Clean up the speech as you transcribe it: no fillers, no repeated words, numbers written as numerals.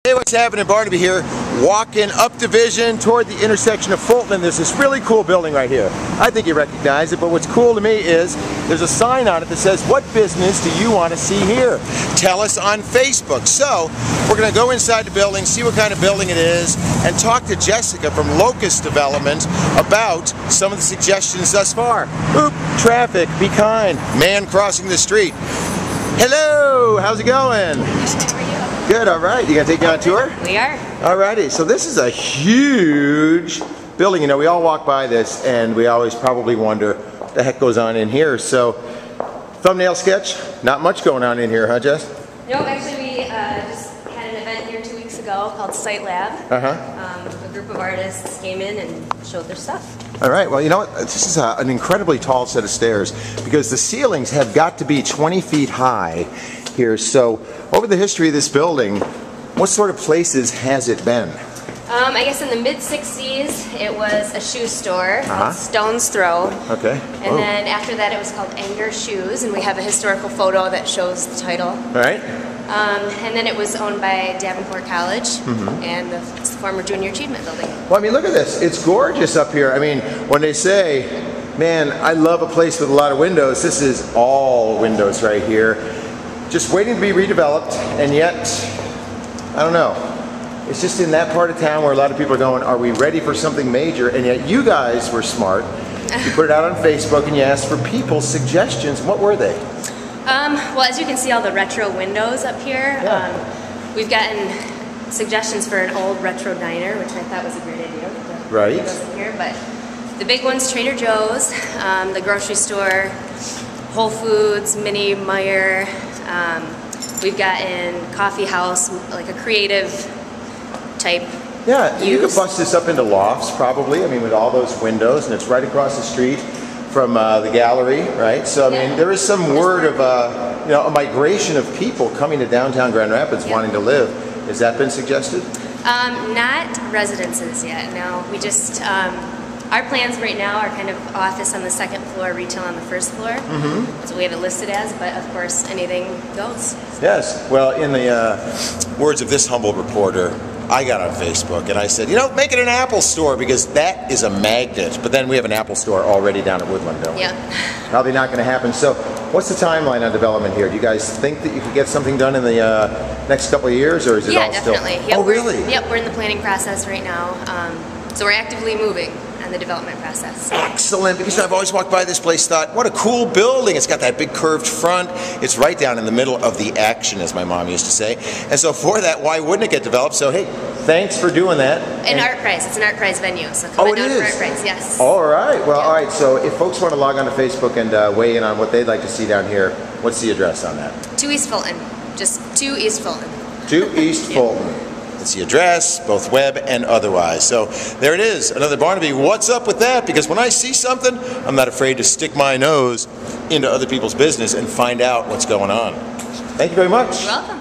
Hey, what's happening? Barnaby here, walking up Division toward the intersection of Fulton. There's this really cool building right here. I think you recognize it, but what's cool to me is there's a sign on it that says, "What business do you want to see here? Tell us on Facebook." So we're going to go inside the building, see what kind of building it is, and talk to Jessica from Locust Development about some of the suggestions thus far. Oop, traffic, be kind. Man crossing the street. Hello, how's it going? Good, all right. You gonna take me on a tour? We are. Alrighty, so this is a huge building. You know, we all walk by this and we always probably wonder what the heck goes on in here. So, thumbnail sketch, not much going on in here, huh, Jess? No, actually we just had an event here 2 weeks ago called Site Lab. A group of artists came in and showed their stuff. All right, well, you know what? This is an incredibly tall set of stairs because the ceilings have got to be 20 feet high here. So, over the history of this building, what sort of places has it been? I guess in the mid-60s it was a shoe store called Stone's Throw. Okay. And then after that it was called Anger Shoes, and we have a historical photo that shows the title. All right. And then it was owned by Davenport College, and it's the former Junior Achievement Building. Well, I mean, look at this. It's gorgeous up here. I mean, when they say, man, I love a place with a lot of windows, this is all windows right here. Just waiting to be redeveloped, and yet, I don't know. It's just in that part of town where a lot of people are going, are we ready for something major? And yet you guys were smart. You put it out on Facebook and you asked for people's suggestions. What were they? Well, as you can see all the retro windows up here, we've gotten suggestions for an old retro diner, which I thought was a great idea. Right. Here, but the big ones, Trader Joe's, the grocery store, Whole Foods, Mini Meyer. We've gotten coffee house, like a creative type. Yeah, you could bust this up into lofts probably. I mean, with all those windows, and it's right across the street from the gallery, right? So I mean, there is some word of you know, a migration of people coming to downtown Grand Rapids wanting to live. Has that been suggested? Not residences yet. No, we just our plans right now are kind of office on the second floor, retail on the first floor. That's what we have it listed as, but of course anything goes. Yes. Well, in the words of this humble reporter, I got on Facebook and I said, you know, make it an Apple store because that is a magnet. But then we have an Apple store already down at Woodland, don't we? Yeah. Probably not going to happen. So what's the timeline on development here? Do you guys think that you could get something done in the next couple of years, or is it all still? Yeah, definitely. Yep, oh, really? Yep, we're in the planning process right now. So we're actively moving on the development process. Excellent, because you know, I've always walked by this place, thought, what a cool building. It's got that big curved front. It's right down in the middle of the action, as my mom used to say. And so for that, why wouldn't it get developed? So hey, thanks for doing that. And Art Prize, it's an Art Prize venue, so come on down for Art Prize, yes. All right, well, all right, so if folks want to log on to Facebook and weigh in on what they'd like to see down here, what's the address on that? 2 East Fulton, just 2 East Fulton. 2 East Fulton. It's the address, both web and otherwise. So there it is, another Barnaby. What's up with that? Because when I see something, I'm not afraid to stick my nose into other people's business and find out what's going on. Thank you very much. You're welcome.